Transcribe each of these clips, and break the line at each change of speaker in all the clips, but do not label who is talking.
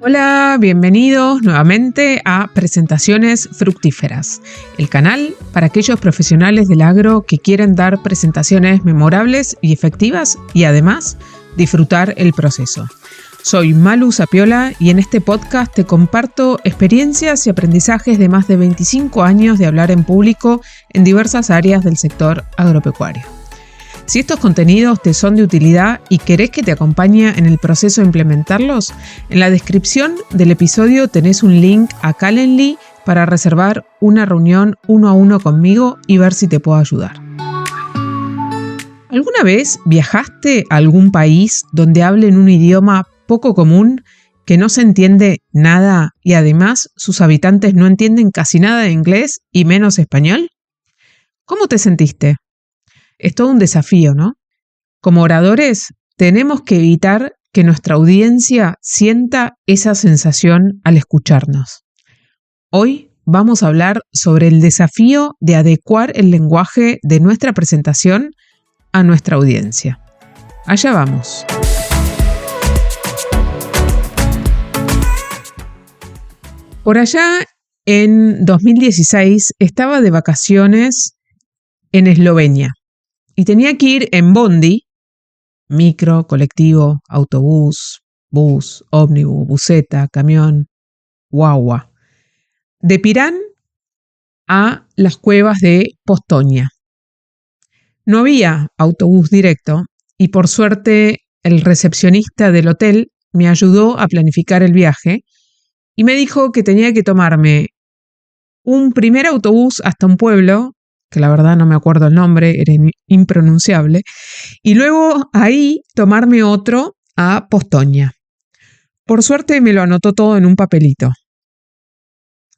Hola, bienvenidos nuevamente a Presentaciones Fructíferas, el canal para aquellos profesionales del agro que quieren dar presentaciones memorables y efectivas y además disfrutar el proceso. Soy Malu Sapiola y en este podcast te comparto experiencias y aprendizajes de más de 25 años de hablar en público en diversas áreas del sector agropecuario. Si estos contenidos te son de utilidad y querés que te acompañe en el proceso de implementarlos, en la descripción del episodio tenés un link a Calendly para reservar una reunión 1 a 1 conmigo y ver si te puedo ayudar. ¿Alguna vez viajaste a algún país donde hablen un idioma poco común, que no se entiende nada y además sus habitantes no entienden casi nada de inglés y menos español? ¿Cómo te sentiste? Es todo un desafío, ¿no? Como oradores, tenemos que evitar que nuestra audiencia sienta esa sensación al escucharnos. Hoy vamos a hablar sobre el desafío de adecuar el lenguaje de nuestra presentación a nuestra audiencia. Allá vamos. Por allá, en 2016, estaba de vacaciones en Eslovenia. Y tenía que ir en bondi, micro, colectivo, autobús, bus, ómnibus, buseta, camión, guagua, de Pirán a las cuevas de Postojna. No había autobús directo y por suerte el recepcionista del hotel me ayudó a planificar el viaje y me dijo que tenía que tomarme un primer autobús hasta un pueblo, que la verdad no me acuerdo el nombre, era impronunciable, y luego ahí tomarme otro a Postojna. Por suerte me lo anotó todo en un papelito.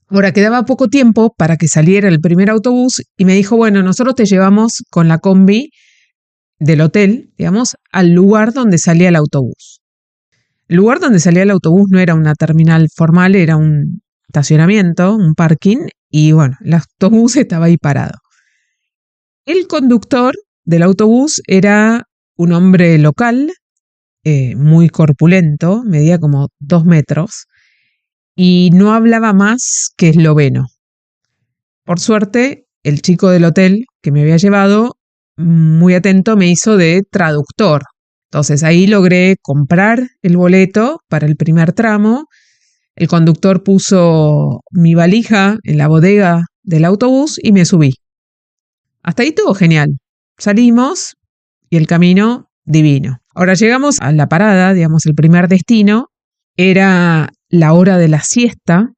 Ahora quedaba poco tiempo para que saliera el primer autobús y me dijo, bueno, nosotros te llevamos con la combi del hotel, digamos, al lugar donde salía el autobús. El lugar donde salía el autobús no era una terminal formal, era un estacionamiento, un parking, y bueno, el autobús estaba ahí parado. El conductor del autobús era un hombre local, muy corpulento, medía como 2 metros, y no hablaba más que esloveno. Por suerte, el chico del hotel que me había llevado, muy atento, me hizo de traductor. Entonces ahí logré comprar el boleto para el primer tramo. El conductor puso mi valija en la bodega del autobús y me subí. Hasta ahí todo genial. Salimos y el camino divino. Ahora llegamos a la parada, digamos, el primer destino. Era la hora de la siesta,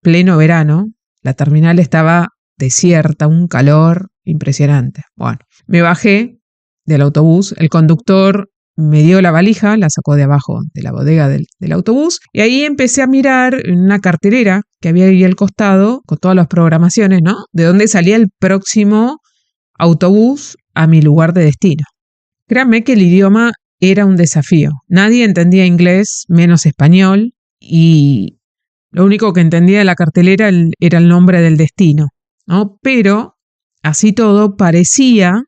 pleno verano. La terminal estaba desierta, un calor impresionante. Bueno, me bajé del autobús. El conductor me dio la valija, la sacó de abajo de la bodega del autobús. Y ahí empecé a mirar en una cartelera que había ahí al costado, con todas las programaciones, ¿no? De dónde salía el próximo autobús a mi lugar de destino. Créanme que el idioma era un desafío. Nadie entendía inglés, menos español, y lo único que entendía de la cartelera era el nombre del destino, ¿no? Pero, así todo, parecía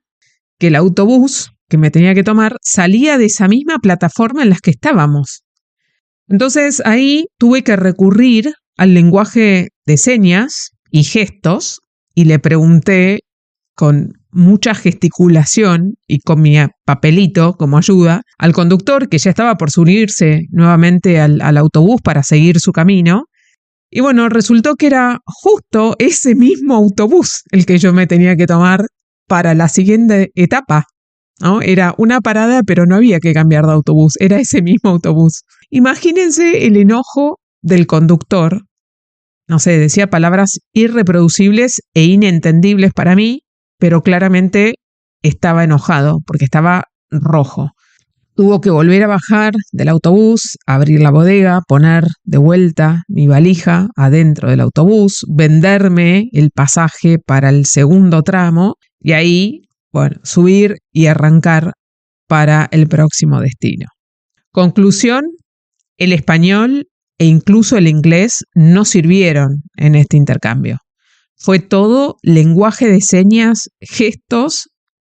que el autobús que me tenía que tomar salía de esa misma plataforma en la que estábamos. Entonces ahí tuve que recurrir al lenguaje de señas y gestos y le pregunté con mucha gesticulación y con mi papelito como ayuda al conductor, que ya estaba por subirse nuevamente al autobús para seguir su camino. Y bueno, resultó que era justo ese mismo autobús el que yo me tenía que tomar para la siguiente etapa, ¿no? Era una parada, pero no había que cambiar de autobús, era ese mismo autobús. Imagínense el enojo del conductor. No sé, decía palabras irreproducibles e inentendibles para mí, pero claramente estaba enojado porque estaba rojo. Tuvo que volver a bajar del autobús, abrir la bodega, poner de vuelta mi valija adentro del autobús, venderme el pasaje para el segundo tramo y ahí, bueno, subir y arrancar para el próximo destino. Conclusión, el español e incluso el inglés no sirvieron en este intercambio. Fue todo lenguaje de señas, gestos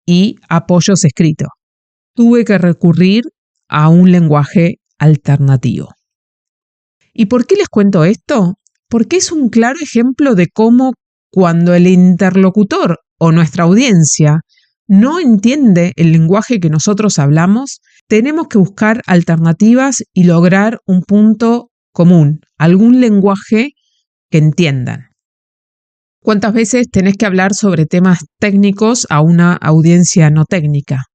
y apoyos escritos. Tuve que recurrir a un lenguaje alternativo. ¿Y por qué les cuento esto? Porque es un claro ejemplo de cómo cuando el interlocutor o nuestra audiencia no entiende el lenguaje que nosotros hablamos, tenemos que buscar alternativas y lograr un punto común, algún lenguaje que entiendan. ¿Cuántas veces tenés que hablar sobre temas técnicos a una audiencia no técnica?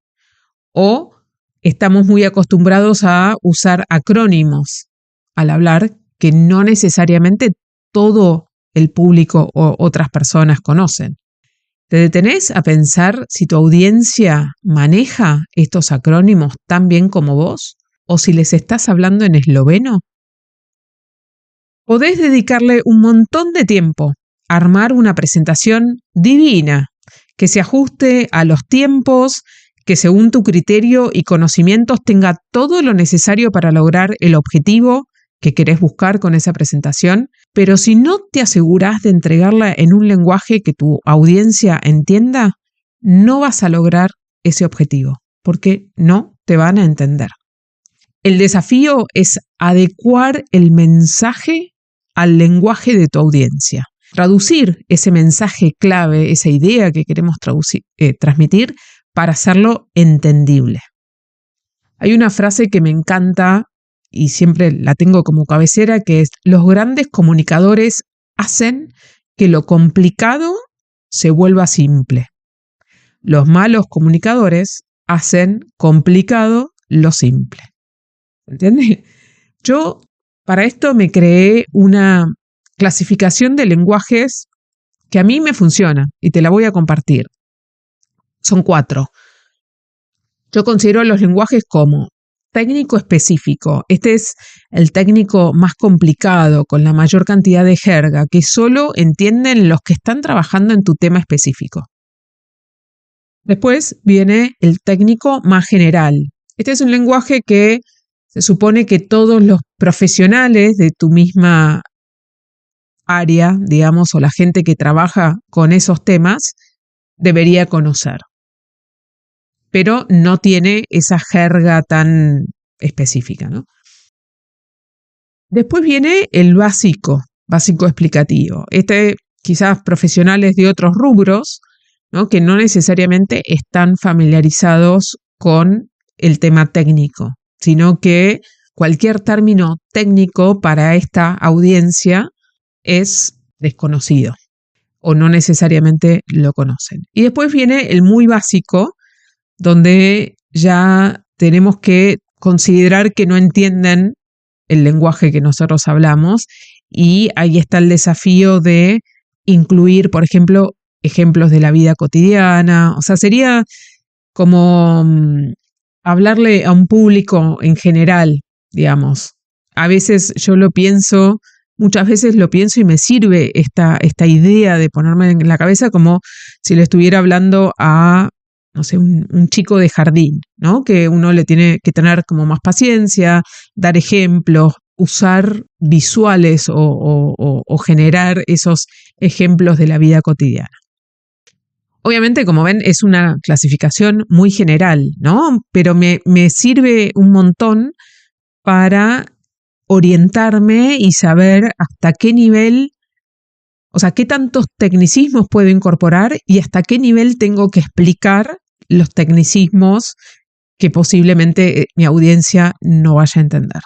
O estamos muy acostumbrados a usar acrónimos al hablar que no necesariamente todo el público o otras personas conocen. ¿Te detenés a pensar si tu audiencia maneja estos acrónimos tan bien como vos? ¿O si les estás hablando en esloveno? Podés dedicarle un montón de tiempo a armar una presentación divina, que se ajuste a los tiempos, que según tu criterio y conocimientos tenga todo lo necesario para lograr el objetivo que querés buscar con esa presentación, pero si no te asegurás de entregarla en un lenguaje que tu audiencia entienda, no vas a lograr ese objetivo, porque no te van a entender. El desafío es adecuar el mensaje al lenguaje de tu audiencia. Traducir ese mensaje clave, esa idea que queremos transmitir, para hacerlo entendible. Hay una frase que me encanta y siempre la tengo como cabecera, que es: los grandes comunicadores hacen que lo complicado se vuelva simple. Los malos comunicadores hacen complicado lo simple. ¿Entiendes? Yo para esto me creé una clasificación de lenguajes que a mí me funciona y te la voy a compartir. Son 4. Yo considero los lenguajes como técnico específico. Este es el técnico más complicado, con la mayor cantidad de jerga, que solo entienden los que están trabajando en tu tema específico. Después viene el técnico más general. Este es un lenguaje que se supone que todos los profesionales de tu misma área, digamos, o la gente que trabaja con esos temas, debería conocer. Pero no tiene esa jerga tan específica, ¿no? Después viene el básico explicativo. Quizás profesionales de otros rubros, ¿no? Que no necesariamente están familiarizados con el tema técnico, sino que cualquier término técnico para esta audiencia es desconocido o no necesariamente lo conocen. Y después viene el muy básico, donde ya tenemos que considerar que no entienden el lenguaje que nosotros hablamos, y ahí está el desafío de incluir, por ejemplo, ejemplos de la vida cotidiana. O sea, sería como hablarle a un público en general, digamos. A veces yo lo pienso, muchas veces lo pienso y me sirve esta idea de ponerme en la cabeza como si le estuviera hablando a, no sé, un chico de jardín, ¿no? Que uno le tiene que tener como más paciencia, dar ejemplos, usar visuales o generar esos ejemplos de la vida cotidiana. Obviamente, como ven, es una clasificación muy general, ¿no? Pero me sirve un montón para orientarme y saber hasta qué nivel, o sea, qué tantos tecnicismos puedo incorporar y hasta qué nivel tengo que explicar los tecnicismos que posiblemente mi audiencia no vaya a entender.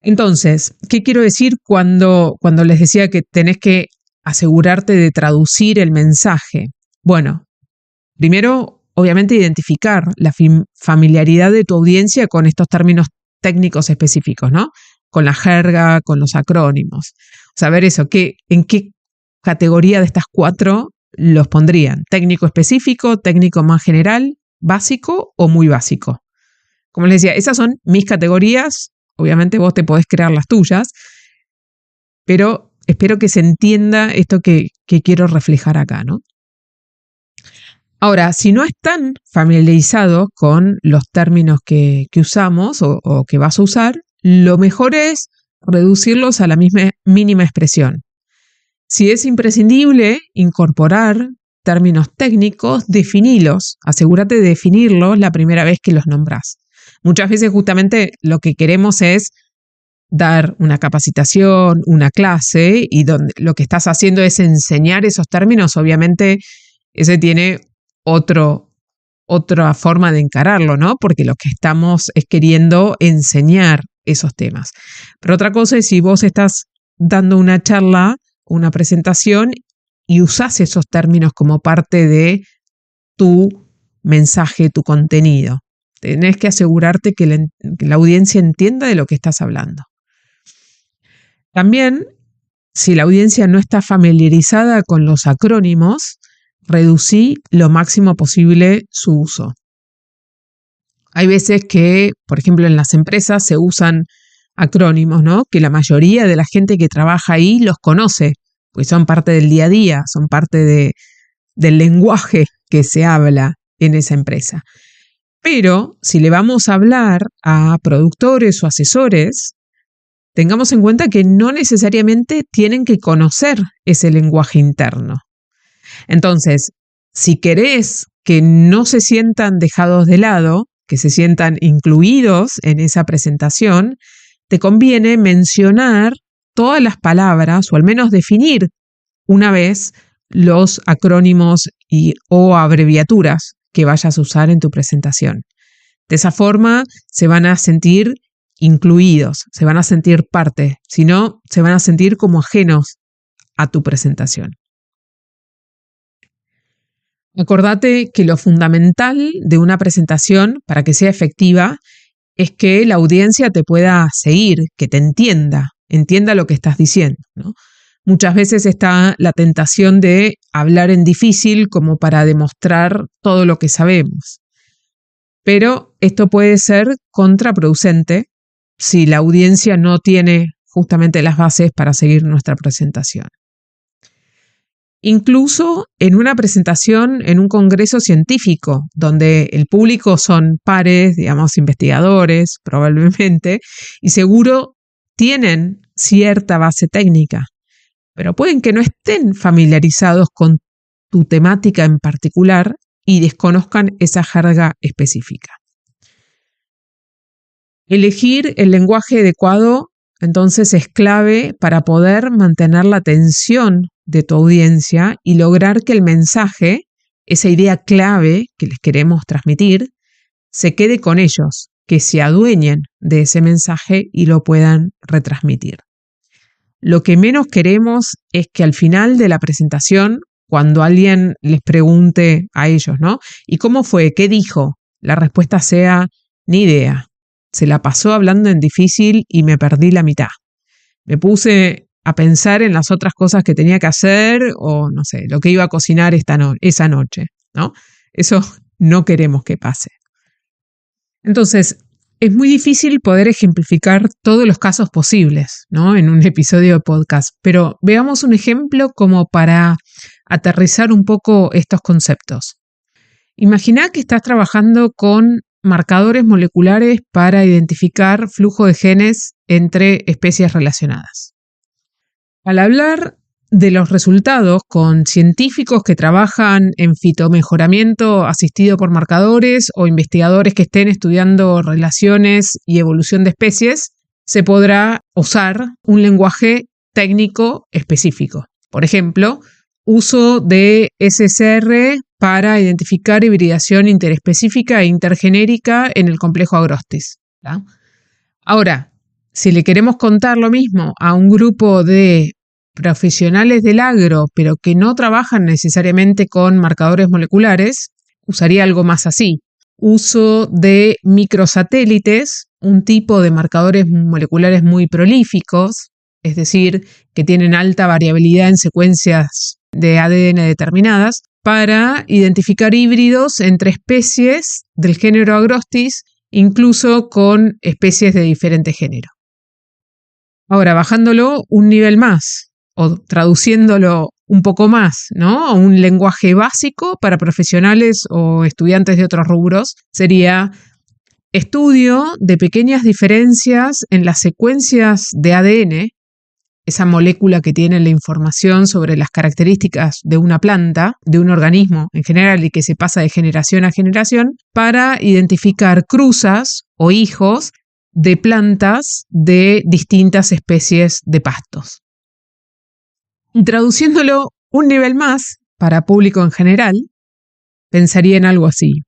Entonces, ¿qué quiero decir cuando les decía que tenés que asegurarte de traducir el mensaje? Bueno, primero, obviamente, identificar la familiaridad de tu audiencia con estos términos técnicos específicos, ¿no? Con la jerga, con los acrónimos. Saber eso, en qué categoría de estas 4 los pondrían. Técnico específico, técnico más general, básico o muy básico. Como les decía, esas son mis categorías. Obviamente vos te podés crear las tuyas, pero espero que se entienda esto que quiero reflejar acá, ¿no? Ahora, si no están familiarizados con los términos que usamos o que vas a usar, lo mejor es reducirlos a la misma mínima expresión. Si es imprescindible incorporar términos técnicos, definilos. Asegúrate de definirlos la primera vez que los nombrás. Muchas veces justamente lo que queremos es dar una capacitación, una clase, y donde lo que estás haciendo es enseñar esos términos, obviamente ese tiene otra forma de encararlo, ¿no? Porque lo que estamos es queriendo enseñar esos temas. Pero otra cosa es si vos estás dando una charla, una presentación, y usás esos términos como parte de tu mensaje, tu contenido. Tenés que asegurarte que la audiencia entienda de lo que estás hablando. También, si la audiencia no está familiarizada con los acrónimos, reducí lo máximo posible su uso. Hay veces que, por ejemplo, en las empresas se usan acrónimos, ¿no? Que la mayoría de la gente que trabaja ahí los conoce, pues son parte del día a día, son parte del lenguaje que se habla en esa empresa. Pero si le vamos a hablar a productores o asesores, tengamos en cuenta que no necesariamente tienen que conocer ese lenguaje interno. Entonces, si querés que no se sientan dejados de lado, que se sientan incluidos en esa presentación, te conviene mencionar todas las palabras o al menos definir una vez los acrónimos o abreviaturas que vayas a usar en tu presentación. De esa forma se van a sentir incluidos, se van a sentir parte, si no, se van a sentir como ajenos a tu presentación. Acordate que lo fundamental de una presentación para que sea efectiva es que la audiencia te pueda seguir, que te entienda lo que estás diciendo, ¿no? Muchas veces está la tentación de hablar en difícil como para demostrar todo lo que sabemos. Pero esto puede ser contraproducente si la audiencia no tiene justamente las bases para seguir nuestra presentación. Incluso en una presentación en un congreso científico, donde el público son pares, digamos, investigadores, probablemente, y seguro tienen cierta base técnica, pero pueden que no estén familiarizados con tu temática en particular y desconozcan esa jerga específica. Elegir el lenguaje adecuado, entonces, es clave para poder mantener la atención de tu audiencia y lograr que el mensaje, esa idea clave que les queremos transmitir, se quede con ellos, que se adueñen de ese mensaje y lo puedan retransmitir. Lo que menos queremos es que al final de la presentación, cuando alguien les pregunte a ellos, ¿no? ¿Y cómo fue? ¿Qué dijo? La respuesta sea, ni idea. Se la pasó hablando en difícil y me perdí la mitad. Me puse a pensar en las otras cosas que tenía que hacer o, no sé, lo que iba a cocinar esa noche, ¿no? Eso no queremos que pase. Entonces, es muy difícil poder ejemplificar todos los casos posibles, ¿no? En un episodio de podcast, pero veamos un ejemplo como para aterrizar un poco estos conceptos. Imagina que estás trabajando con marcadores moleculares para identificar flujo de genes entre especies relacionadas. Al hablar de los resultados con científicos que trabajan en fitomejoramiento asistido por marcadores o investigadores que estén estudiando relaciones y evolución de especies, se podrá usar un lenguaje técnico específico. Por ejemplo, uso de SSR para identificar hibridación interespecífica e intergenérica en el complejo Agrostis, ¿no? Ahora, si le queremos contar lo mismo a un grupo de profesionales del agro, pero que no trabajan necesariamente con marcadores moleculares, usaría algo más así. Uso de microsatélites, un tipo de marcadores moleculares muy prolíficos, es decir, que tienen alta variabilidad en secuencias de ADN determinadas, para identificar híbridos entre especies del género Agrostis, incluso con especies de diferente género. Ahora, bajándolo un nivel más, o traduciéndolo un poco más, ¿no? A un lenguaje básico para profesionales o estudiantes de otros rubros, sería estudio de pequeñas diferencias en las secuencias de ADN, esa molécula que tiene la información sobre las características de una planta, de un organismo en general y que se pasa de generación a generación, para identificar cruzas o hijos de plantas de distintas especies de pastos. Y traduciéndolo un nivel más para público en general, pensaría en algo así.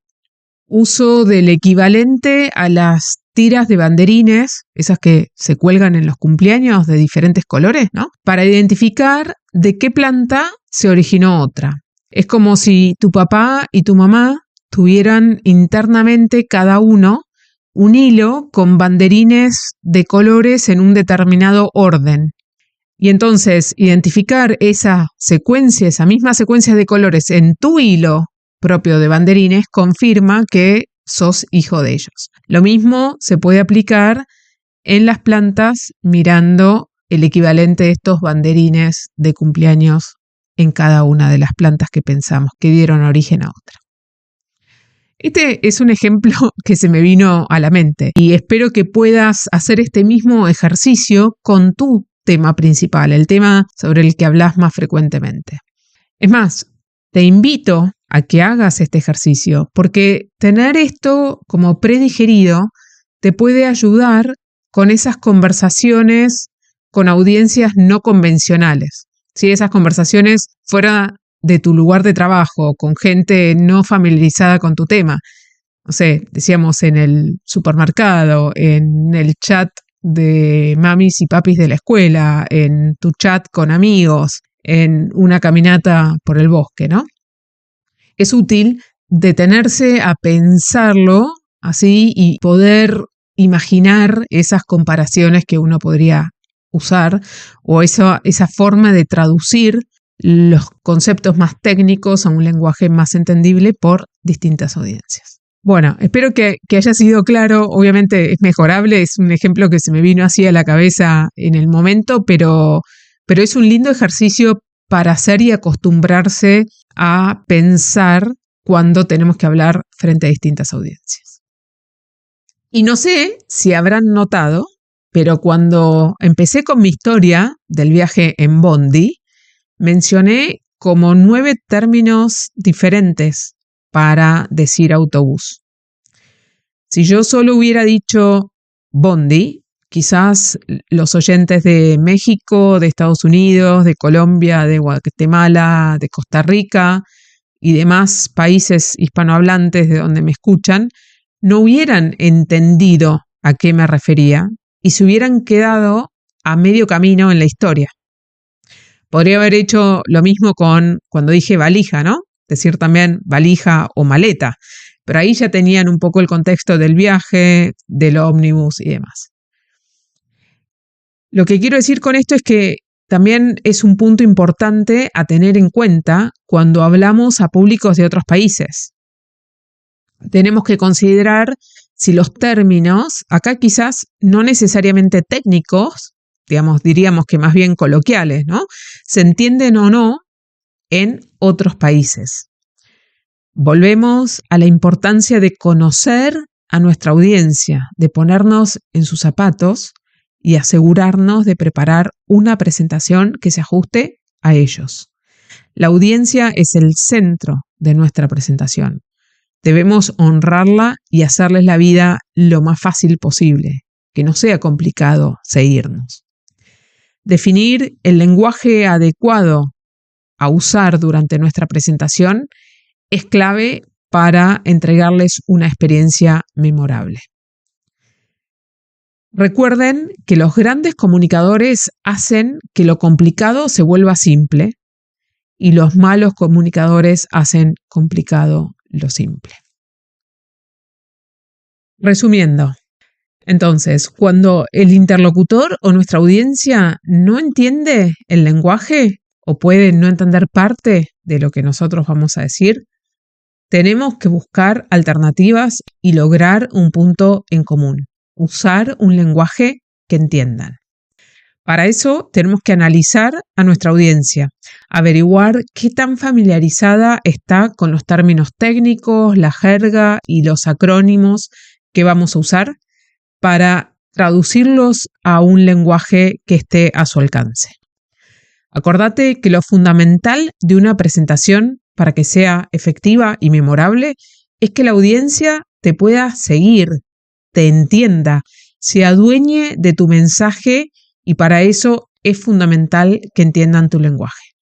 Uso del equivalente a las tiras de banderines, esas que se cuelgan en los cumpleaños de diferentes colores, ¿no? Para identificar de qué planta se originó otra. Es como si tu papá y tu mamá tuvieran internamente cada uno un hilo con banderines de colores en un determinado orden. Y entonces identificar esa misma secuencia de colores en tu hilo propio de banderines confirma que sos hijo de ellos. Lo mismo se puede aplicar en las plantas mirando el equivalente de estos banderines de cumpleaños en cada una de las plantas que pensamos que dieron origen a otra. Este es un ejemplo que se me vino a la mente y espero que puedas hacer este mismo ejercicio con tu tema principal, el tema sobre el que hablas más frecuentemente. Es más, te invito a que hagas este ejercicio porque tener esto como predigerido te puede ayudar con esas conversaciones con audiencias no convencionales. Si esas conversaciones fuera de tu lugar de trabajo, con gente no familiarizada con tu tema, no sé, decíamos en el supermercado, en el chat de mamis y papis de la escuela, en tu chat con amigos, en una caminata por el bosque, ¿no? Es útil detenerse a pensarlo así y poder imaginar esas comparaciones que uno podría usar o esa forma de traducir los conceptos más técnicos a un lenguaje más entendible por distintas audiencias. Bueno, espero que haya sido claro. Obviamente es mejorable, es un ejemplo que se me vino así a la cabeza en el momento, pero es un lindo ejercicio para hacer y acostumbrarse a pensar cuando tenemos que hablar frente a distintas audiencias. Y no sé si habrán notado, pero cuando empecé con mi historia del viaje en Bondi, mencioné como 9 términos diferentes para decir autobús. Si yo solo hubiera dicho Bondi, quizás los oyentes de México, de Estados Unidos, de Colombia, de Guatemala, de Costa Rica y demás países hispanohablantes de donde me escuchan, no hubieran entendido a qué me refería y se hubieran quedado a medio camino en la historia. Podría haber hecho lo mismo con cuando dije valija, ¿no? Decir también valija o maleta, pero ahí ya tenían un poco el contexto del viaje, del ómnibus y demás. Lo que quiero decir con esto es que también es un punto importante a tener en cuenta cuando hablamos a públicos de otros países. Tenemos que considerar si los términos, acá quizás no necesariamente técnicos, diríamos que más bien coloquiales, ¿no? Se entienden o no en otros países. Volvemos a la importancia de conocer a nuestra audiencia, de ponernos en sus zapatos y asegurarnos de preparar una presentación que se ajuste a ellos. La audiencia es el centro de nuestra presentación. Debemos honrarla y hacerles la vida lo más fácil posible, que no sea complicado seguirnos. Definir el lenguaje adecuado a usar durante nuestra presentación es clave para entregarles una experiencia memorable. Recuerden que los grandes comunicadores hacen que lo complicado se vuelva simple y los malos comunicadores hacen complicado lo simple. Resumiendo, entonces, cuando el interlocutor o nuestra audiencia no entiende el lenguaje o puede no entender parte de lo que nosotros vamos a decir, tenemos que buscar alternativas y lograr un punto en común, usar un lenguaje que entiendan. Para eso tenemos que analizar a nuestra audiencia, averiguar qué tan familiarizada está con los términos técnicos, la jerga y los acrónimos que vamos a usar para traducirlos a un lenguaje que esté a su alcance. Acordate que lo fundamental de una presentación para que sea efectiva y memorable es que la audiencia te pueda seguir, te entienda, se adueñe de tu mensaje y para eso es fundamental que entiendan tu lenguaje.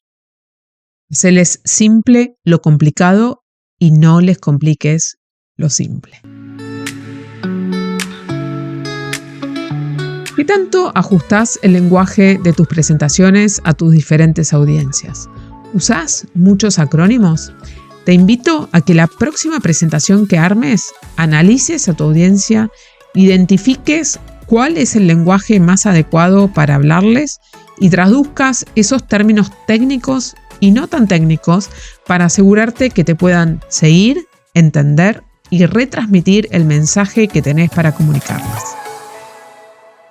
Haceles simple lo complicado y no les compliques lo simple. ¿Qué tanto ajustás el lenguaje de tus presentaciones a tus diferentes audiencias? ¿Usás muchos acrónimos? Te invito a que la próxima presentación que armes, analices a tu audiencia, identifiques cuál es el lenguaje más adecuado para hablarles y traduzcas esos términos técnicos y no tan técnicos para asegurarte que te puedan seguir, entender y retransmitir el mensaje que tenés para comunicarles.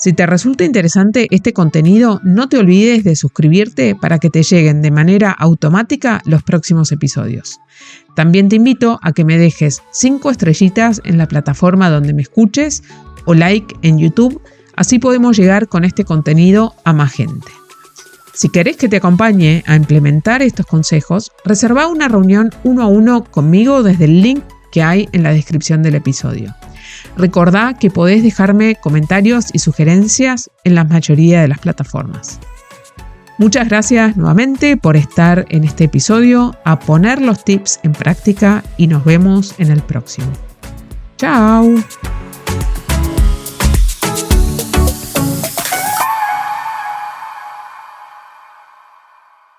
Si te resulta interesante este contenido, no te olvides de suscribirte para que te lleguen de manera automática los próximos episodios. También te invito a que me dejes 5 estrellitas en la plataforma donde me escuches o like en YouTube, así podemos llegar con este contenido a más gente. Si querés que te acompañe a implementar estos consejos, reserva una reunión 1 a 1 conmigo desde el link que hay en la descripción del episodio. Recordá que podés dejarme comentarios y sugerencias en la mayoría de las plataformas. Muchas gracias nuevamente por estar en este episodio, a poner los tips en práctica y nos vemos en el próximo. ¡Chao!